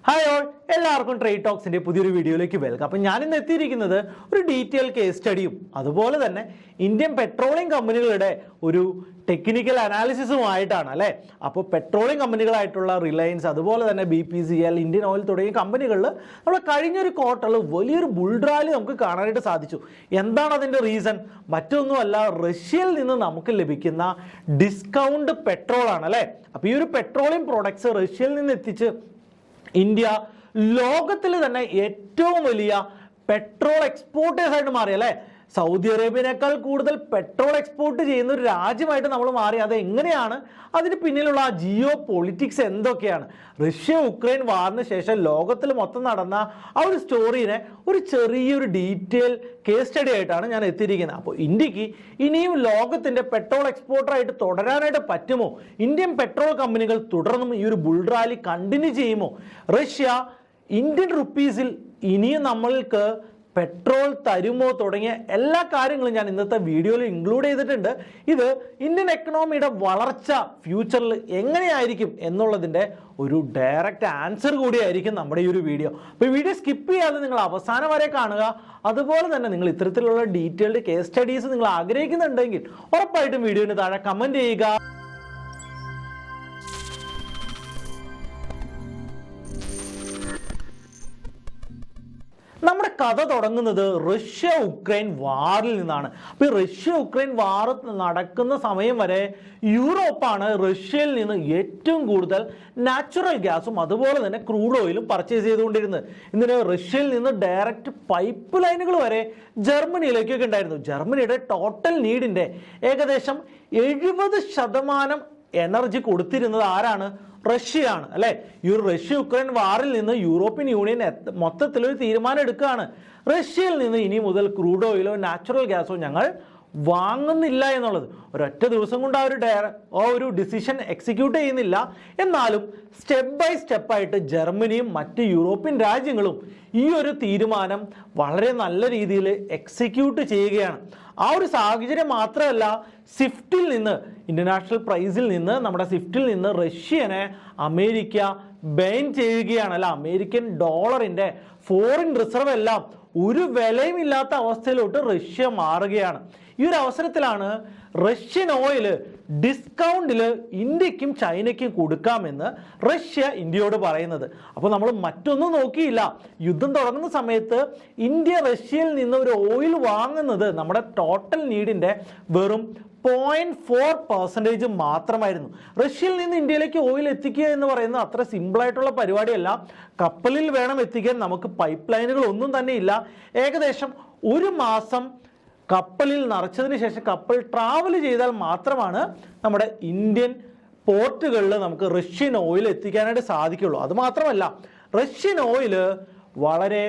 Hi all, എല്ലാവർക്കും trade ടോക്സിൻ്റെ പുതിയൊരു വീഡിയോയിലേക്ക് വെൽക്കം. അപ്പം ഞാനിന്ന് എത്തിയിരിക്കുന്നത് ഒരു ഡീറ്റെയിൽ കേസ് സ്റ്റഡിയും അതുപോലെ തന്നെ ഇന്ത്യൻ പെട്രോളിയം കമ്പനികളുടെ ഒരു ടെക്നിക്കൽ അനാലിസിസുമായിട്ടാണ് അല്ലേ. അപ്പോൾ പെട്രോളിയം കമ്പനികളായിട്ടുള്ള റിലയൻസ്, അതുപോലെ തന്നെ BPCL, ഇന്ത്യൻ ഓയിൽ തുടങ്ങിയ കമ്പനികളിൽ നമ്മൾ കഴിഞ്ഞൊരു ക്വാർട്ടറിൽ വലിയൊരു ബുൾ റാലി നമുക്ക് കാണാനായിട്ട് സാധിച്ചു. എന്താണ് അതിൻ്റെ റീസൺ? മറ്റൊന്നുമല്ല, റഷ്യയിൽ നിന്ന് നമുക്ക് ലഭിക്കുന്ന ഡിസ്കൗണ്ട് പെട്രോളാണ് അല്ലേ. അപ്പോൾ ഈ ഒരു പെട്രോളിയം പ്രോഡക്ട്സ് റഷ്യയിൽ നിന്ന് എത്തിച്ച് ഇന്ത്യ ലോകത്തിൽ തന്നെ ഏറ്റവും വലിയ പെട്രോൾ എക്സ്പോർട്ടേഴ്സ് ആയിട്ട് മാറി അല്ലേ. സൗദി അറേബ്യനേക്കാൾ കൂടുതൽ പെട്രോൾ എക്സ്പോർട്ട് ചെയ്യുന്ന ഒരു രാജ്യമായിട്ട് നമ്മൾ മാറി. അത് എങ്ങനെയാണ്? അതിന് പിന്നിലുള്ള ആ ജിയോ പൊളിറ്റിക്സ് എന്തൊക്കെയാണ്? റഷ്യ ഉക്രൈൻ വാറിന് ശേഷം ലോകത്തിൽ മൊത്തം നടന്ന ആ ഒരു സ്റ്റോറീനെ ഒരു ചെറിയൊരു ഡീറ്റെയിൽ കേസ് സ്റ്റഡി ആയിട്ടാണ് ഞാൻ എത്തിയിരിക്കുന്നത്. അപ്പോൾ ഇന്ത്യക്ക് ഇനിയും ലോകത്തിൻ്റെ പെട്രോൾ എക്സ്പോർട്ടറായിട്ട് തുടരാനായിട്ട് പറ്റുമോ? ഇന്ത്യൻ പെട്രോൾ കമ്പനികൾ തുടർന്നും ഈ ഒരു ബുൾ റാലി കണ്ടിന്യൂ ചെയ്യുമോ? റഷ്യ ഇന്ത്യൻ റുപ്പീസിൽ ഇനിയും നമ്മൾക്ക് പെട്രോൾ തരുമോ തുടങ്ങിയ എല്ലാ കാര്യങ്ങളും ഞാൻ ഇന്നത്തെ വീഡിയോയിൽ ഇൻക്ലൂഡ് ചെയ്തിട്ടുണ്ട്. ഇത് ഇന്ത്യൻ എക്കണോമിയുടെ വളർച്ച ഫ്യൂച്ചറിൽ എങ്ങനെയായിരിക്കും എന്നുള്ളതിൻ്റെ ഒരു ഡയറക്റ്റ് ആൻസർ കൂടിയായിരിക്കും നമ്മുടെ ഈ ഒരു വീഡിയോ. അപ്പോൾ വീഡിയോ സ്കിപ്പ് ചെയ്യാതെ നിങ്ങൾ അവസാനം വരെ കാണുക. അതുപോലെ തന്നെ നിങ്ങൾ ഇത്തരത്തിലുള്ള ഡീറ്റെയിൽഡ് കേസ് സ്റ്റഡീസ് നിങ്ങൾ ആഗ്രഹിക്കുന്നുണ്ടെങ്കിൽ ഉറപ്പായിട്ടും വീഡിയോന് താഴെ കമൻറ്റ് ചെയ്യുക. നമ്മുടെ കഥ തുടങ്ങുന്നത് റഷ്യ ഉക്രൈൻ വാറിൽ നിന്നാണ്. അപ്പോൾ ഈ റഷ്യ ഉക്രൈൻ വാർ നടക്കുന്ന സമയം വരെ യൂറോപ്പാണ് റഷ്യയിൽ നിന്ന് ഏറ്റവും കൂടുതൽ നാച്ചുറൽ ഗ്യാസും അതുപോലെ തന്നെ ക്രൂഡ് ഓയിലും പർച്ചേസ് ചെയ്തുകൊണ്ടിരുന്നത്. ഇതിന് റഷ്യയിൽ നിന്ന് ഡയറക്റ്റ് പൈപ്പ് ലൈനുകൾ വരെ ജർമ്മനിയിലേക്കൊക്കെ ഉണ്ടായിരുന്നു. ജർമ്മനിയുടെ ടോട്ടൽ നീഡിൻ്റെ ഏകദേശം 70% എനർജി കൊടുത്തിരുന്നത് ആരാണ്? റഷ്യയാണ് അല്ലേ. ഈ ഒരു റഷ്യ ഉക്രൈൻ വാറിൽ നിന്ന് യൂറോപ്യൻ യൂണിയൻ മൊത്തത്തിലൊരു തീരുമാനം എടുക്കുകയാണ്. റഷ്യയിൽ നിന്ന് ഇനി മുതൽ ക്രൂഡ് ഓയിലോ നാച്ചുറൽ ഗ്യാസോ ഞങ്ങൾ വാങ്ങുന്നില്ല എന്നുള്ളത്. ഒരൊറ്റ ദിവസം കൊണ്ട് ആ ഒരു ഡിസിഷൻ എക്സിക്യൂട്ട് ചെയ്യുന്നില്ല. എന്നാലും സ്റ്റെപ്പ് ബൈ സ്റ്റെപ്പായിട്ട് ജർമ്മനിയും മറ്റ് യൂറോപ്യൻ രാജ്യങ്ങളും ഈ ഒരു തീരുമാനം വളരെ നല്ല രീതിയിൽ എക്സിക്യൂട്ട് ചെയ്യുകയാണ്. ആ ഒരു സാഹചര്യം മാത്രമല്ല, സ്വിഫ്റ്റിൽ നിന്ന്, ഇന്റർനാഷണൽ പ്രൈസിൽ നിന്ന്, നമ്മുടെ സ്വിഫ്റ്റിൽ നിന്ന് റഷ്യനെ അമേരിക്ക ബാൻ ചെയ്യുകയാണ് അല്ല. അമേരിക്കൻ ഡോളറിൻ്റെ ഫോറിൻ റിസർവ് എല്ലാം ഒരു വിലയും ഇല്ലാത്ത അവസ്ഥയിലോട്ട് റഷ്യ മാറുകയാണ്. ഈ ഒരു അവസരത്തിലാണ് റഷ്യൻ ഓയിൽ ഡിസ്കൗണ്ടിൽ ഇന്ത്യക്കും ചൈനയ്ക്കും കൊടുക്കാമെന്ന് റഷ്യ ഇന്ത്യയോട് പറയുന്നത്. അപ്പോൾ നമ്മൾ മറ്റൊന്നും നോക്കിയില്ല. യുദ്ധം തുടങ്ങുന്ന സമയത്ത് ഇന്ത്യ റഷ്യയിൽ നിന്ന് ഒരു ഓയിൽ വാങ്ങുന്നത് നമ്മുടെ ടോട്ടൽ നീഡിൻ്റെ വെറും 0.4% മാത്രമായിരുന്നു. റഷ്യയിൽ നിന്ന് ഇന്ത്യയിലേക്ക് ഓയിൽ എത്തിക്കുക എന്ന് പറയുന്നത് അത്ര സിമ്പിളായിട്ടുള്ള പരിപാടിയല്ല. കപ്പലിൽ വേണം എത്തിക്കാൻ, നമുക്ക് പൈപ്പ് ലൈനുകൾ ഒന്നും തന്നെ ഇല്ല. ഏകദേശം ഒരു മാസം കപ്പലിൽ നിറച്ചതിന് ശേഷം കപ്പൽ ട്രാവൽ ചെയ്താൽ മാത്രമാണ് നമ്മുടെ ഇന്ത്യൻ പോർട്ടുകളിൽ നമുക്ക് റഷ്യൻ ഓയിൽ എത്തിക്കാനായിട്ട് സാധിക്കുള്ളൂ. അതുമാത്രമല്ല, റഷ്യൻ ഓയിൽ വളരെ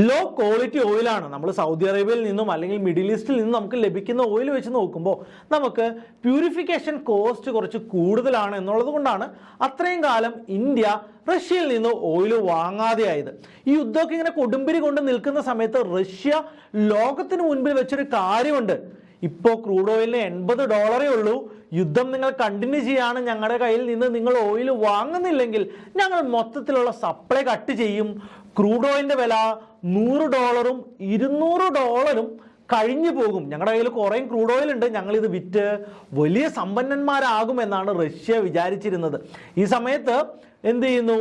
ലോ ക്വാളിറ്റി ഓയിലാണ്. നമ്മൾ സൗദി അറേബ്യയിൽ നിന്നും അല്ലെങ്കിൽ മിഡിൽ ഈസ്റ്റിൽ നിന്നും നമുക്ക് ലഭിക്കുന്ന ഓയിൽ വെച്ച് നോക്കുമ്പോൾ നമുക്ക് പ്യൂരിഫിക്കേഷൻ കോസ്റ്റ് കുറച്ച് കൂടുതലാണ് എന്നുള്ളത് കൊണ്ടാണ് അത്രയും കാലം ഇന്ത്യ റഷ്യയിൽ നിന്ന് ഓയിൽ വാങ്ങാതെയായത്. ഈ യുദ്ധമൊക്കെ ഇങ്ങനെ കൊടുമ്പിരി കൊണ്ട് നിൽക്കുന്ന സമയത്ത് റഷ്യ ലോകത്തിന് മുൻപിൽ വെച്ചൊരു കാര്യമുണ്ട്. ഇപ്പോൾ ക്രൂഡ് ഓയിലിന് $80 ഉള്ളൂ, യുദ്ധം നിങ്ങൾ കണ്ടിന്യൂ ചെയ്യാണ്, ഞങ്ങളുടെ കയ്യിൽ നിന്ന് നിങ്ങൾ ഓയിൽ വാങ്ങുന്നില്ലെങ്കിൽ ഞങ്ങൾ മൊത്തത്തിലുള്ള സപ്ലൈ കട്ട് ചെയ്യും. ക്രൂഡ് ഓയിലിൻ്റെ വില $100 $200 കഴിഞ്ഞു പോകും. ഞങ്ങളുടെ കയ്യിൽ കുറേ ക്രൂഡ് ഓയിൽ ഉണ്ട്, ഞങ്ങളിത് വിറ്റ് വലിയ സമ്പന്നന്മാരാകുമെന്നാണ് റഷ്യ വിചാരിച്ചിരുന്നത്. ഈ സമയത്ത് എന്ത് ചെയ്യുന്നു?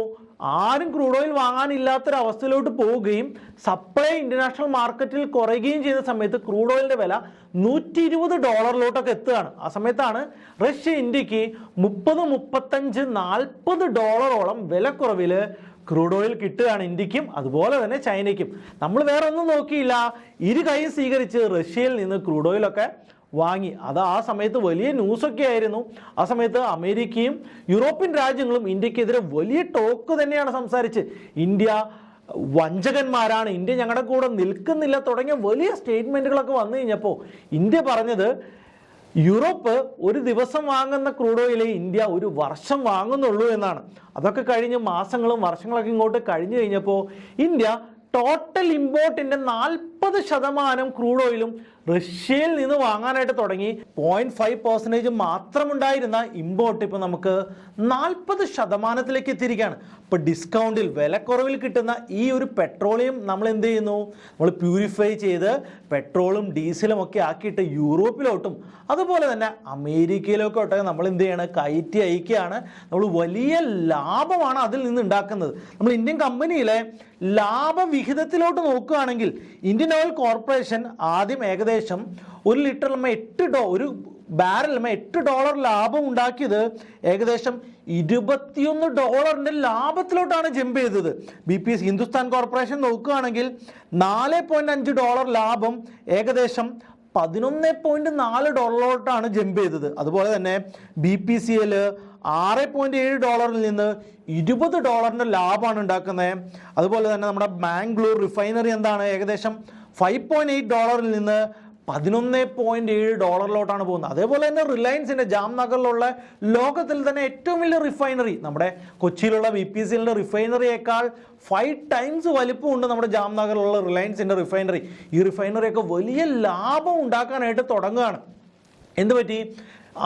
ആരും ക്രൂഡ് ഓയിൽ വാങ്ങാനില്ലാത്തൊരവസ്ഥയിലോട്ട് പോവുകയും സപ്ലൈ ഇന്റർനാഷണൽ മാർക്കറ്റിൽ കുറയുകയും ചെയ്ത സമയത്ത് ക്രൂഡ് ഓയിലിൻ്റെ വില $120 എത്തുകയാണ്. ആ സമയത്താണ് റഷ്യ ഇന്ത്യക്ക് $30-40 വിലക്കുറവിൽ ക്രൂഡ് ഓയിൽ കിട്ടുകയാണ് ഇന്ത്യക്കും അതുപോലെ തന്നെ ചൈനയ്ക്കും. നമ്മൾ വേറെ ഒന്നും നോക്കിയില്ല, ഇരു കൈയും സ്വീകരിച്ച് റഷ്യയിൽ നിന്ന് ക്രൂഡ് ഓയിലൊക്കെ വാങ്ങി. അത് ആ സമയത്ത് വലിയ ന്യൂസൊക്കെ ആയിരുന്നു. ആ സമയത്ത് അമേരിക്കയും യൂറോപ്യൻ രാജ്യങ്ങളും ഇന്ത്യക്കെതിരെ വലിയ ടോക്ക് തന്നെയാണ് സംസാരിച്ച്. ഇന്ത്യ വഞ്ചകന്മാരാണ്, ഇന്ത്യ ഞങ്ങളുടെ കൂടെ നിൽക്കുന്നില്ല തുടങ്ങിയ വലിയ സ്റ്റേറ്റ്മെൻറ്റുകളൊക്കെ വന്നു കഴിഞ്ഞപ്പോൾ ഇന്ത്യ പറഞ്ഞത് യൂറോപ്പ് ഒരു ദിവസം വാങ്ങുന്ന ക്രൂഡ് ഓയിൽ ഇന്ത്യ ഒരു വർഷം വാങ്ങുന്നുള്ളൂ എന്നാണ്. അതൊക്കെ കഴിഞ്ഞ് മാസങ്ങളും വർഷങ്ങളൊക്കെ ഇങ്ങോട്ട് കഴിഞ്ഞു കഴിഞ്ഞപ്പോൾ ഇന്ത്യ ടോട്ടൽ ഇമ്പോർട്ടിൻ്റെ 40% ക്രൂഡ് ഓയിലും റഷ്യയിൽ നിന്ന് വാങ്ങാനായിട്ട് തുടങ്ങി. 0.5% മാത്രമുണ്ടായിരുന്ന ഇമ്പോർട്ട് ഇപ്പോൾ നമുക്ക് 40% എത്തിയിരിക്കുകയാണ്. ഇപ്പോൾ ഡിസ്കൗണ്ടിൽ വിലക്കുറവിൽ കിട്ടുന്ന ഈ ഒരു പെട്രോളിയം നമ്മൾ എന്ത് ചെയ്യുന്നു, നമ്മൾ പ്യൂരിഫൈ ചെയ്ത് പെട്രോളും ഡീസലും ഒക്കെ ആക്കിയിട്ട് യൂറോപ്പിലോട്ടും അതുപോലെ തന്നെ അമേരിക്കയിലോട്ടൊക്കെ നമ്മൾ എന്ത് ചെയ്യണം, കയറ്റി അയക്കുകയാണ്. നമ്മൾ വലിയ ലാഭമാണ് അതിൽ നിന്ന് ഉണ്ടാക്കുന്നത്. നമ്മൾ ഇന്ത്യൻ കമ്പനിയിലെ ലാഭവിഹിതത്തിലോട്ട് നോക്കുകയാണെങ്കിൽ ഇന്ത്യൻ ഓയിൽ കോർപ്പറേഷൻ ആദ്യം ഏകദേശം ഒരു ലിറ്ററിൽ ഒരു ബാരലിൽ $8 ലാഭം ഉണ്ടാക്കിയത് ഏകദേശം $21 ലാഭത്തിലോട്ടാണ് ജമ്പ് ചെയ്തത്. BPS ഹിന്ദുസ്ഥാൻ കോർപ്പറേഷൻ നോക്കുകയാണെങ്കിൽ $4.5 ലാഭം ഏകദേശം $11.4 ജമ്പ് ചെയ്തത്. അതുപോലെ തന്നെ BPCL $6.7 നിന്ന് $20 ലാഭമാണ് ഉണ്ടാക്കുന്നത്. അതുപോലെ തന്നെ നമ്മുടെ ബാംഗ്ലൂർ റിഫൈനറി എന്താണ് ഏകദേശം $5.8 നിന്ന് $11.7 പോകുന്നത്. അതേപോലെ തന്നെ റിലയൻസിൻ്റെ ജാംനഗറിലുള്ള ലോകത്തിൽ തന്നെ ഏറ്റവും വലിയ റിഫൈനറി നമ്മുടെ കൊച്ചിയിലുള്ള BPCLൻ്റെ റിഫൈനറിയേക്കാൾ 5 times വലിപ്പമുണ്ട് നമ്മുടെ ജാംനഗറിലുള്ള റിലയൻസിൻ്റെ റിഫൈനറി. ഈ റിഫൈനറിയൊക്കെ വലിയ ലാഭം ഉണ്ടാക്കാനായിട്ട് തുടങ്ങുകയാണ്. എന്ത് പറ്റി?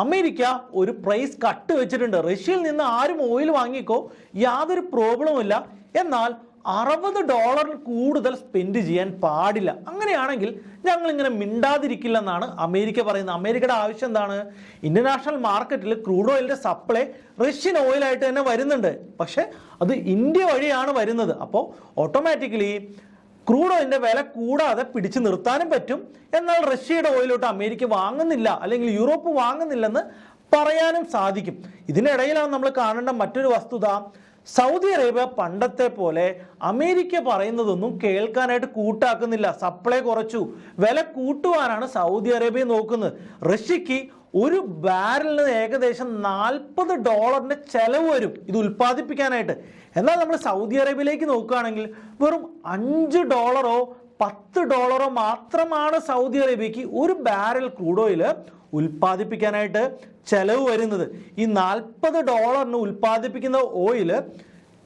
അമേരിക്ക ഒരു പ്രൈസ് കട്ട് വെച്ചിട്ടുണ്ട്. റഷ്യയിൽ നിന്ന് ആരും ഓയിൽ വാങ്ങിക്കോ, യാതൊരു പ്രോബ്ലവും ഇല്ല, എന്നാൽ $60 കൂടുതൽ സ്പെൻഡ് ചെയ്യാൻ പാടില്ല. അങ്ങനെയാണെങ്കിൽ ഞങ്ങളിങ്ങനെ മിണ്ടാതിരിക്കില്ലെന്നാണ് അമേരിക്ക പറയുന്നത്. അമേരിക്കയുടെ ആവശ്യം എന്താണ്? ഇന്റർനാഷണൽ മാർക്കറ്റിൽ ക്രൂഡ് ഓയിലിൻ്റെ സപ്ലൈ റഷ്യൻ ഓയിലായിട്ട് തന്നെ വരുന്നുണ്ട്, പക്ഷേ അത് ഇന്ത്യ വഴിയാണ് വരുന്നത്. അപ്പോൾ ഓട്ടോമാറ്റിക്കലി ക്രൂഡ് ഓയിലിൻ്റെ വില കൂടാതെ പിടിച്ചു നിർത്താനും പറ്റും. എന്നാൽ റഷ്യയുടെ ഓയിലോട്ട് അമേരിക്ക വാങ്ങുന്നില്ല അല്ലെങ്കിൽ യൂറോപ്പ് വാങ്ങുന്നില്ലെന്ന് പറയാനും സാധിക്കും. ഇതിനിടയിലാണ് നമ്മൾ കാണേണ്ട മറ്റൊരു വസ്തുത. സൗദി അറേബ്യ പണ്ടത്തെ പോലെ അമേരിക്ക പറയുന്നതൊന്നും കേൾക്കാനായിട്ട് കൂട്ടാക്കുന്നില്ല. സപ്ലൈ കുറച്ചു, വില കൂട്ടുവാനാണ് സൗദി അറേബ്യ നോക്കുന്നത്. റഷ്യക്ക് ഒരു ബാരലിന് ഏകദേശം $40 ചെലവ് വരും ഇത് ഉൽപ്പാദിപ്പിക്കാനായിട്ട്. എന്നാൽ നമ്മൾ സൗദി അറേബ്യയിലേക്ക് നോക്കുകയാണെങ്കിൽ വെറും $5 $10 മാത്രമാണ് സൗദി അറേബ്യക്ക് ഒരു ബാരൽ ക്രൂഡ് ഓയിൽ ഉൽപ്പാദിപ്പിക്കാനായിട്ട് ചെലവ് വരുന്നത്. ഈ $40 ഉൽപ്പാദിപ്പിക്കുന്ന ഓയിൽ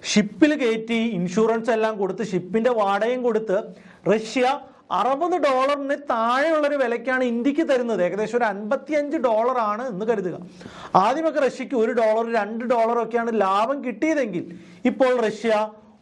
ഷിപ്പിൽ കയറ്റി ഇൻഷുറൻസ് എല്ലാം കൊടുത്ത് ഷിപ്പിൻ്റെ വാടകയും കൊടുത്ത് റഷ്യ $60 താഴെയുള്ളൊരു വിലയ്ക്കാണ് ഇന്ത്യക്ക് തരുന്നത്. ഏകദേശം ഒരു $55 ആണ് എന്ന് കരുതുക. ആദ്യമൊക്കെ റഷ്യക്ക് $1 $2 ഒക്കെയാണ് ലാഭം കിട്ടിയതെങ്കിൽ ഇപ്പോൾ റഷ്യ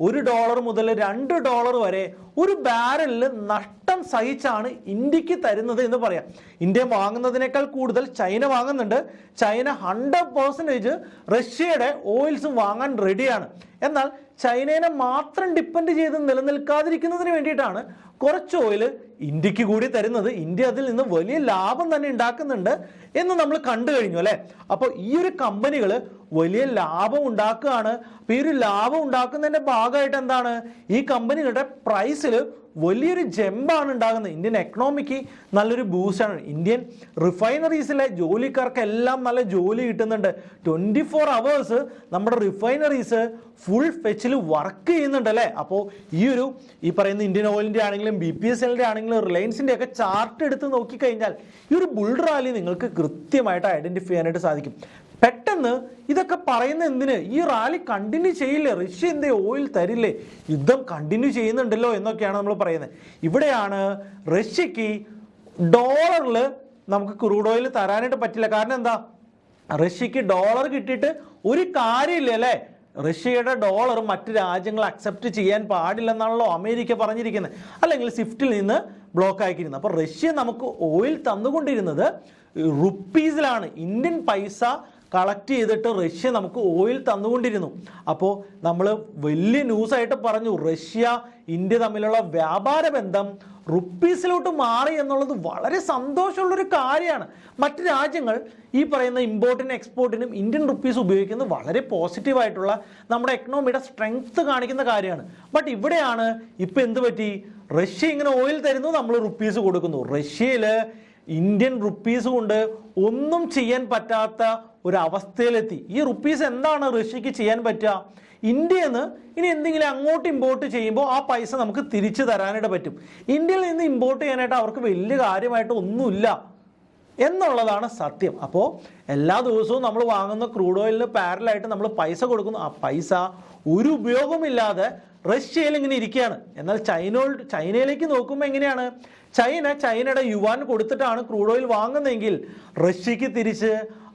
$1 മുതൽ $2 വരെ ഒരു ബാരലിൽ നഷ്ടം സഹിച്ചാണ് ഇന്ത്യക്ക് തരുന്നത് എന്ന് പറയാം. ഇന്ത്യ വാങ്ങുന്നതിനേക്കാൾ കൂടുതൽ ചൈന വാങ്ങുന്നുണ്ട്. ചൈന 100% റഷ്യയുടെ ഓയിൽസും വാങ്ങാൻ റെഡിയാണ്. എന്നാൽ ചൈനയെ മാത്രം ഡിപ്പെൻഡ് ചെയ്ത് നിലനിൽക്കാതിരിക്കുന്നതിന് വേണ്ടിയിട്ടാണ് കുറച്ച് ഓയിൽ ഇന്ത്യക്ക് കൂടി തരുന്നത്. ഇന്ത്യ അതിൽ നിന്ന് വലിയ ലാഭം തന്നെ ഉണ്ടാക്കുന്നുണ്ട് എന്ന് നമ്മൾ കണ്ടു കഴിഞ്ഞു അല്ലേ. അപ്പോൾ ഈ ഒരു കമ്പനികൾ വലിയ ലാഭം ഉണ്ടാക്കുകയാണ്. അപ്പോൾ ഈ ഒരു ലാഭം ഉണ്ടാക്കുന്നതിൻ്റെ ഭാഗമായിട്ട് എന്താണ്, ഈ കമ്പനികളുടെ പ്രൈസിൽ വലിയൊരു ജമ്പാണ് ഉണ്ടാകുന്നത്. ഇന്ത്യൻ എക്കണോമിക്ക് നല്ലൊരു ബൂസ്റ്റാണ്. ഇന്ത്യൻ റിഫൈനറീസിലെ ജോലിക്കാർക്കെല്ലാം നല്ല ജോലി കിട്ടുന്നുണ്ട്. 24 hours നമ്മുടെ റിഫൈനറീസ് ഫുൾ ഫെച്ചിൽ വർക്ക് ചെയ്യുന്നുണ്ട് അല്ലേ. അപ്പോൾ ഈ പറയുന്ന ഇന്ത്യൻ ഓയിലിൻ്റെ ആണെങ്കിലും BPCLൻ്റെ ആണെങ്കിലും റിലയൻസിൻ്റെ ഒക്കെ ചാർട്ട് എടുത്ത് നോക്കിക്കഴിഞ്ഞാൽ ഈ ഒരു ബുൾ റാലി നിങ്ങൾക്ക് കൃത്യമായിട്ട് ഐഡൻറ്റിഫൈ ചെയ്യാനായിട്ട് സാധിക്കും. പെട്ടെന്ന് ഇതൊക്കെ പറയുന്ന എന്തിന്? ഈ റാലി കണ്ടിന്യൂ ചെയ്യില്ലേ? റഷ്യ എന്തേ ഓയിൽ തരില്ലേ? യുദ്ധം കണ്ടിന്യൂ ചെയ്യുന്നുണ്ടല്ലോ എന്നൊക്കെയാണ് നമ്മൾ പറയുന്നത്. ഇവിടെയാണ് റഷ്യക്ക് ഡോളറിൽ നമുക്ക് ക്രൂഡ് ഓയിൽ തരാനായിട്ട് പറ്റില്ല. കാരണം എന്താ? റഷ്യക്ക് ഡോളർ കിട്ടിയിട്ട് ഒരു കാര്യമില്ല അല്ലേ. റഷ്യയുടെ ഡോളർ മറ്റ് രാജ്യങ്ങൾ അക്സെപ്റ്റ് ചെയ്യാൻ പാടില്ലെന്നാണല്ലോ അമേരിക്ക പറഞ്ഞിരിക്കുന്നത്, അല്ലെങ്കിൽ സ്വിഫ്റ്റിൽ നിന്ന് ബ്ലോക്ക് ആക്കിയിരുന്നത്. അപ്പോൾ റഷ്യ നമുക്ക് ഓയിൽ തന്നുകൊണ്ടിരുന്നത് റുപ്പീസിലാണ്. ഇന്ത്യൻ പൈസ കളക്ട് ചെയ്തിട്ട് റഷ്യ നമുക്ക് ഓയിൽ തന്നുകൊണ്ടിരുന്നു. അപ്പോൾ നമ്മൾ വലിയ ന്യൂസായിട്ട് പറഞ്ഞു, റഷ്യ ഇന്ത്യ തമ്മിലുള്ള വ്യാപാര ബന്ധം റുപ്പീസിലോട്ട് മാറി എന്നുള്ളത് വളരെ സന്തോഷമുള്ളൊരു കാര്യമാണ്. മറ്റ് രാജ്യങ്ങൾ ഈ പറയുന്ന ഇമ്പോർട്ടിനും എക്സ്പോർട്ടിനും ഇന്ത്യൻ റുപ്പീസ് ഉപയോഗിക്കുന്നത് വളരെ പോസിറ്റീവായിട്ടുള്ള നമ്മുടെ എക്കണോമിയുടെ സ്ട്രെങ്ത് കാണിക്കുന്ന കാര്യമാണ്. ബട്ട് ഇവിടെയാണ് ഇപ്പം എന്ത് പറ്റി? റഷ്യ ഇങ്ങനെ ഓയിൽ തരുന്നു, നമ്മൾ റുപ്പീസ് കൊടുക്കുന്നു. റഷ്യയിൽ ഇന്ത്യൻ റുപ്പീസ് കൊണ്ട് ഒന്നും ചെയ്യാൻ പറ്റാത്ത ഒരു അവസ്ഥയിലെത്തി. ഈ റുപ്പീസ് എന്താണ് റഷ്യക്ക് ചെയ്യാൻ പറ്റുക? ഇന്ത്യയിൽ നിന്ന് ഇനി എന്തെങ്കിലും അങ്ങോട്ട് ഇമ്പോർട്ട് ചെയ്യുമ്പോൾ ആ പൈസ നമുക്ക് തിരിച്ചു തരാനായിട്ട് പറ്റും. ഇന്ത്യയിൽ നിന്ന് ഇമ്പോർട്ട് ചെയ്യാനായിട്ട് അവർക്ക് വലിയ കാര്യമായിട്ട് ഒന്നുമില്ല. എന്നുള്ളതാണ് സത്യം. അപ്പോൾ എല്ലാ ദിവസവും നമ്മൾ വാങ്ങുന്ന ക്രൂഡ് ഓയിലിന് പാരലായിട്ട് നമ്മൾ പൈസ കൊടുക്കുന്നു. ആ പൈസ ഒരു ഉപയോഗമില്ലാതെ റഷ്യയിൽ ഇങ്ങനെ ഇരിക്കുകയാണ്. എന്നാൽ ചൈനയിലേക്ക് നോക്കുമ്പോൾ എങ്ങനെയാണ്? ചൈനയുടെ യുവാൻ കൊടുത്തിട്ടാണ് ക്രൂഡ് ഓയിൽ വാങ്ങുന്നതെങ്കിൽ റഷ്യക്ക് തിരിച്ച്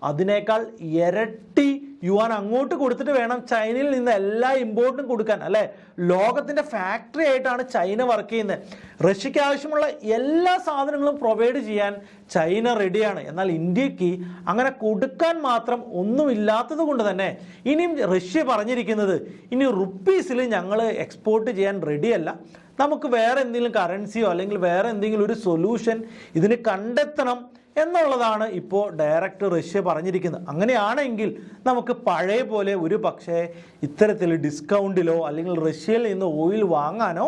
അതിനേക്കാൾ ഇരട്ടി യുവാൻ അങ്ങോട്ട് കൊടുത്തിട്ട് വേണം ചൈനയിൽ നിന്ന് എല്ലാ ഇമ്പോർട്ടും കൊടുക്കാൻ, അല്ലെ? ലോകത്തിന്റെ ഫാക്ടറി ആയിട്ടാണ് ചൈന വർക്ക് ചെയ്യുന്നത്. റഷ്യക്ക് ആവശ്യമുള്ള എല്ലാ സാധനങ്ങളും പ്രൊവൈഡ് ചെയ്യാൻ ചൈന റെഡിയാണ്. എന്നാൽ ഇന്ത്യക്ക് അങ്ങനെ കൊടുക്കാൻ മാത്രം ഒന്നുമില്ലാത്തത് കൊണ്ട് തന്നെ ഇനിയും റഷ്യ പറഞ്ഞിരിക്കുന്നത്, ഇനി റുപ്പീസിൽ ഞങ്ങൾ എക്സ്പോർട്ട് ചെയ്യാൻ റെഡിയല്ല, നമുക്ക് വേറെ എന്തെങ്കിലും കറൻസിയോ അല്ലെങ്കിൽ വേറെ എന്തെങ്കിലും ഒരു സൊല്യൂഷൻ ഇതിന് കണ്ടെത്തണം എന്നുള്ളതാണ് ഇപ്പോൾ ഡയറക്റ്റ് റഷ്യ പറഞ്ഞിരിക്കുന്നത്. അങ്ങനെയാണെങ്കിൽ നമുക്ക് പഴയ പോലെ ഒരു പക്ഷേ ഇത്തരത്തിൽ ഡിസ്കൗണ്ടിലോ അല്ലെങ്കിൽ റഷ്യയിൽ നിന്ന് ഓയിൽ വാങ്ങാനോ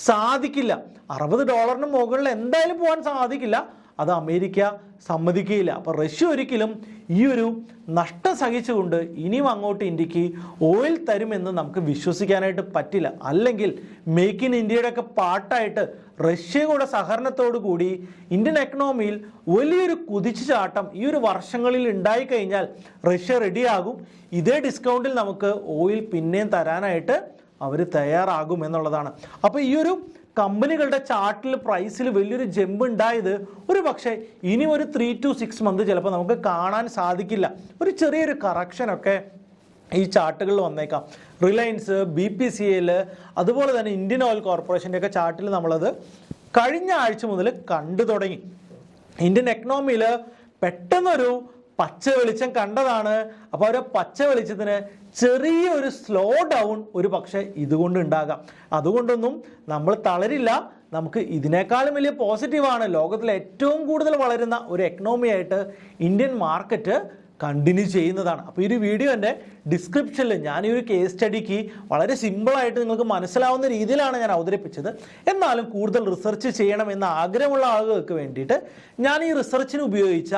സാധിക്കില്ല. $60 മുകളിൽ എന്തായാലും പോകാൻ സാധിക്കില്ല. അത് അമേരിക്ക സമ്മതിക്കുകയില്ല. അപ്പോൾ റഷ്യ ഒരിക്കലും ഈ ഒരു നഷ്ടം സഹിച്ചുകൊണ്ട് ഇനിയും അങ്ങോട്ട് ഇന്ത്യക്ക് ഓയിൽ തരുമെന്ന് നമുക്ക് വിശ്വസിക്കാനായിട്ട് പറ്റില്ല. അല്ലെങ്കിൽ മേക്ക് ഇൻ ഇന്ത്യയുടെ ഒക്കെ പാർട്ടായിട്ട് റഷ്യയുടെ സഹകരണത്തോടു കൂടി ഇന്ത്യൻ എക്കണോമിയിൽ വലിയൊരു കുതിച്ചുചാട്ടം ഈ ഒരു വർഷങ്ങളിൽ ഉണ്ടായിക്കഴിഞ്ഞാൽ റഷ്യ റെഡിയാകും. ഇതേ ഡിസ്കൗണ്ടിൽ നമുക്ക് ഓയിൽ പിന്നെയും തരാനായിട്ട് അവർ തയ്യാറാകും എന്നുള്ളതാണ്. അപ്പോൾ ഈ ഒരു കമ്പനികളുടെ ചാർട്ടിൽ പ്രൈസിൽ വലിയൊരു ജമ്പ് ഉണ്ടായത് ഒരു പക്ഷേ ഇനി ഒരു 3 to 6 months ചിലപ്പോൾ നമുക്ക് കാണാൻ സാധിക്കില്ല. ഒരു ചെറിയൊരു കറക്ഷനൊക്കെ ഈ ചാർട്ടുകളിൽ വന്നേക്കാം. റിലയൻസ്, BPCL, അതുപോലെ തന്നെ ഇന്ത്യൻ ഓയിൽ കോർപ്പറേഷൻ്റെ ഒക്കെ ചാർട്ടിൽ നമ്മളത് കഴിഞ്ഞ ആഴ്ച മുതൽ കണ്ടു തുടങ്ങി. ഇന്ത്യൻ എക്കണോമിയിൽ പെട്ടെന്നൊരു പച്ച വെളിച്ചം കണ്ടതാണ്. അപ്പോൾ ഒരു പച്ച വെളിച്ചത്തിന് ചെറിയൊരു സ്ലോ ഡൗൺ ഒരു പക്ഷേ ഇതുകൊണ്ട് ഉണ്ടാകാം. അതുകൊണ്ടൊന്നും നമ്മൾ തളരില്ല. നമുക്ക് ഇതിനേക്കാളും വലിയ പോസിറ്റീവാണ്. ലോകത്തിലെ ഏറ്റവും കൂടുതൽ വളരുന്ന ഒരു എക്കണോമി ആയിട്ട് ഇന്ത്യൻ മാർക്കറ്റ് കണ്ടിന്യൂ ചെയ്യുന്നതാണ്. അപ്പോൾ ഈ ഒരു വീഡിയോൻ്റെ ഡിസ്ക്രിപ്ഷനിൽ ഞാൻ ഈ ഒരു കേസ് സ്റ്റഡിക്ക് വളരെ സിമ്പിളായിട്ട് നിങ്ങൾക്ക് മനസ്സിലാവുന്ന രീതിയിലാണ് ഞാൻ അവതരിപ്പിച്ചത്. എന്നാലും കൂടുതൽ റിസർച്ച് ചെയ്യണം എന്ന ആഗ്രഹമുള്ള ആളുകൾക്ക് വേണ്ടിയിട്ട് ഞാൻ ഈ റിസർച്ചിന് ഉപയോഗിച്ച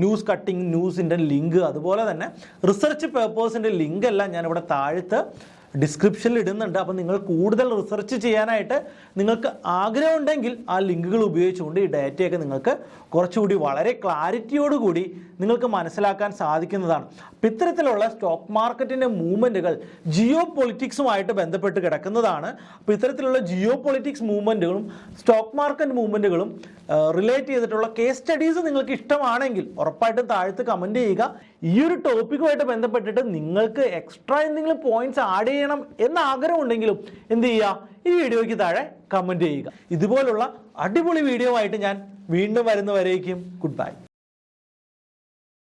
ന്യൂസ് കട്ടിങ്, ന്യൂസിൻ്റെ ലിങ്ക്, അതുപോലെ തന്നെ റിസർച്ച് പേപ്പേഴ്സിൻ്റെ ലിങ്ക് എല്ലാം ഞാനിവിടെ താഴത്ത് ഡിസ്ക്രിപ്ഷനിൽ ഇടുന്നുണ്ട്. അപ്പോൾ നിങ്ങൾ കൂടുതൽ റിസർച്ച് ചെയ്യാനായിട്ട് നിങ്ങൾക്ക് ആഗ്രഹമുണ്ടെങ്കിൽ ആ ലിങ്കുകൾ ഉപയോഗിച്ചുകൊണ്ട് ഈ ഡാറ്റയൊക്കെ നിങ്ങൾക്ക് കുറച്ചുകൂടി വളരെ ക്ലാരിറ്റിയോടുകൂടി നിങ്ങൾക്ക് മനസ്സിലാക്കാൻ സാധിക്കുന്നതാണ്. അപ്പോൾ ഇത്തരത്തിലുള്ള സ്റ്റോക്ക് മാർക്കറ്റിൻ്റെ മൂവ്മെൻറ്റുകൾ ജിയോ പൊളിറ്റിക്സുമായിട്ട് ബന്ധപ്പെട്ട് കിടക്കുന്നതാണ്. അപ്പോൾ ഇത്തരത്തിലുള്ള ജിയോ പൊളിറ്റിക്സ് മൂവ്മെൻറ്റുകളും സ്റ്റോക്ക് മാർക്കറ്റ് മൂവ്മെൻറ്റുകളും റിലേറ്റ് ചെയ്തിട്ടുള്ള കേസ് സ്റ്റഡീസ് നിങ്ങൾക്ക് ഇഷ്ടമാണെങ്കിൽ ഉറപ്പായിട്ടും താഴത്ത് കമൻറ്റ് ചെയ്യുക. ഈ ഒരു ടോപ്പിക്കുമായിട്ട് ബന്ധപ്പെട്ടിട്ട് നിങ്ങൾക്ക് എക്സ്ട്രാ എന്തെങ്കിലും പോയിന്റ്സ് ആഡ് ചെയ്യണം എന്ന ആഗ്രഹമുണ്ടെങ്കിലും എന്ത് ചെയ്യുക, ഈ വീഡിയോയ്ക്ക് താഴെ കമൻറ്റ് ചെയ്യുക. ഇതുപോലുള്ള അടിപൊളി വീഡിയോ ആയിട്ട് ഞാൻ വീണ്ടും വരുന്നവരേക്കും ഗുഡ് ബൈ.